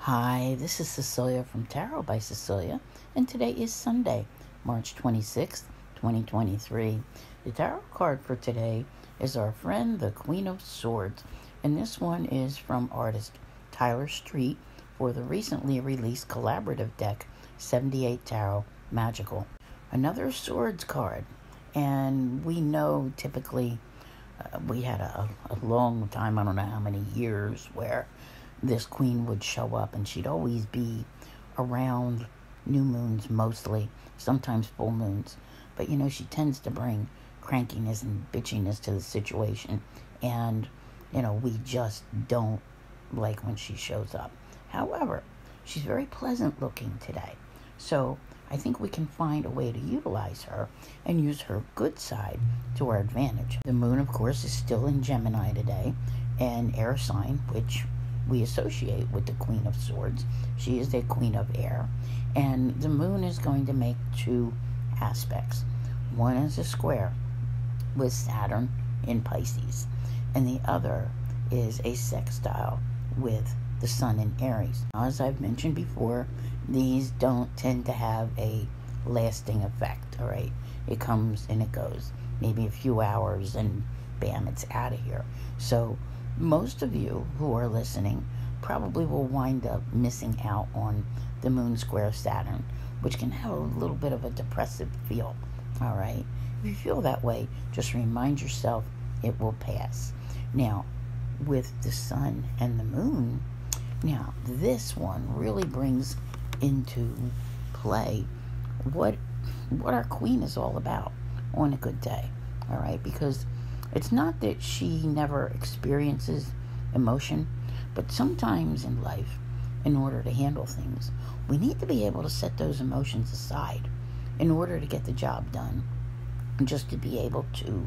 Hi, this is Cecelia from Tarot by Cecelia, and today is Sunday, March 26th, 2023. The tarot card for today is our friend, the Queen of Swords, and this one is from artist Tyler Street for the recently released collaborative deck, 78 Tarot Magical. Another Swords card, and we know typically we had a long time, I don't know how many years, where this queen would show up, and she'd always be around new moons mostly, sometimes full moons. But, she tends to bring crankiness and bitchiness to the situation, and, we just don't like when she shows up. However, she's very pleasant looking today, so I think we can find a way to utilize her and use her good side to our advantage. The moon, of course, is still in Gemini today, an air sign, which we associate with the Queen of Swords. She is a Queen of Air, and the moon is going to make two aspects. One is a square with Saturn in Pisces, and the other is a sextile with the Sun in Aries. Now, as I've mentioned before, these don't tend to have a lasting effect, all right? It comes and it goes, maybe a few hours, and bam, it's out of here. So most of you who are listening probably will wind up missing out on the moon square Saturn, which can have a little bit of a depressive feel, all right? If you feel that way, just remind yourself it will pass. Now, with the sun and the moon, now this one really brings into play what our queen is all about on a good day, all right? Because it's not that she never experiences emotion, but sometimes in life, in order to handle things, we need to be able to set those emotions aside in order to get the job done, and just to be able to,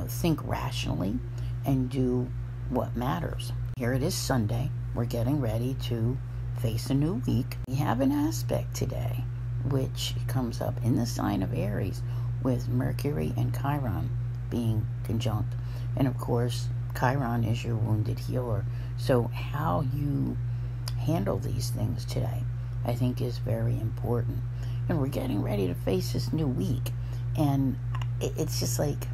think rationally and do what matters. Here it is Sunday. We're getting ready to face a new week. We have an aspect today, which comes up in the sign of Aries with Mercury and Chiron being conjunct. And of course, Chiron is your wounded healer. So how you handle these things today, I think, is very important. And we're getting ready to face this new week, and it's just like,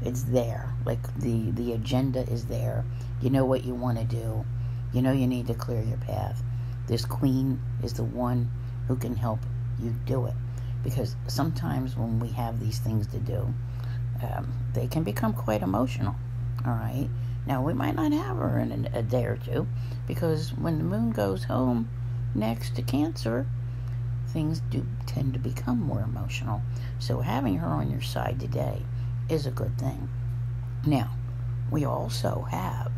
it's there. Like the agenda is there. You know what you want to do. You know you need to clear your path. This queen is the one who can help you do it. Because sometimes when we have these things to do, they can become quite emotional, all right? Now, we might not have her in a day or two, because when the moon goes home next to Cancer, things do tend to become more emotional. So having her on your side today is a good thing. Now, we also have,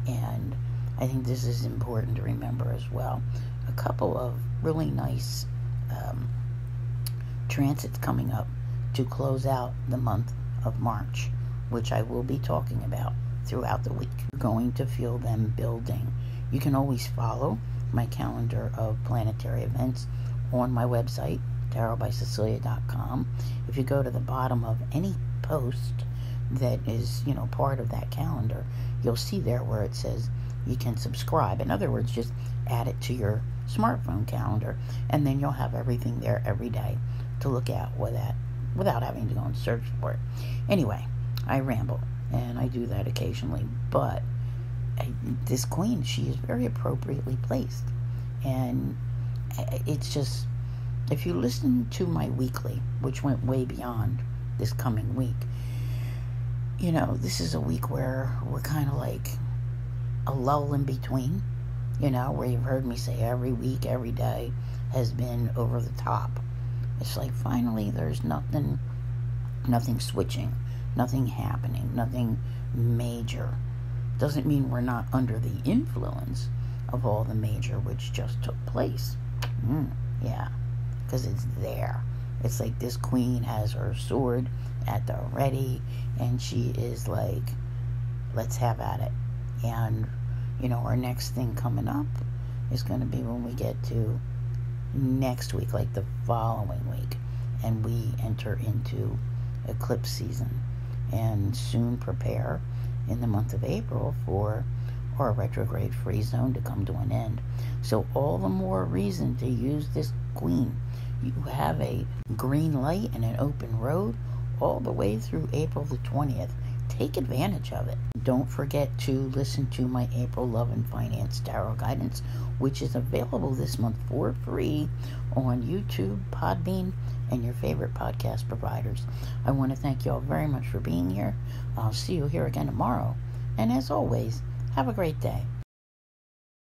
and I think this is important to remember as well, a couple of really nice transits coming up to close out the month of March, which I will be talking about throughout the week. You're going to feel them building. You can always follow my calendar of planetary events on my website, tarotbycecelia.com. If you go to the bottom of any post that is, part of that calendar, you'll see there where it says you can subscribe. In other words, just add it to your smartphone calendar, and then you'll have everything there every day to look at without having to go and search for it. Anyway, I ramble, and I do that occasionally, but this queen, she is very appropriately placed, and it's just, if you listen to my weekly, which went way beyond this coming week, this is a week where we're kind of like a lull in between, where you've heard me say every week, every day has been over the top. It's like finally there's nothing switching, nothing happening, nothing major. Doesn't mean we're not under the influence of all the major which just took place. Yeah, because it's there. It's like this queen has her sword at the ready, and she is like, let's have at it. And, our next thing coming up is going to be when we get to next week, like the following week, and we enter into eclipse season, and soon prepare in the month of April for our retrograde free zone to come to an end. So all the more reason to use this queen. You have a green light and an open road all the way through April the 20th. Take advantage of it. Don't forget to listen to my April Love and Finance Tarot Guidance, which is available this month for free on YouTube, Podbean, and your favorite podcast providers. I want to thank you all very much for being here. I'll see you here again tomorrow. And as always, have a great day.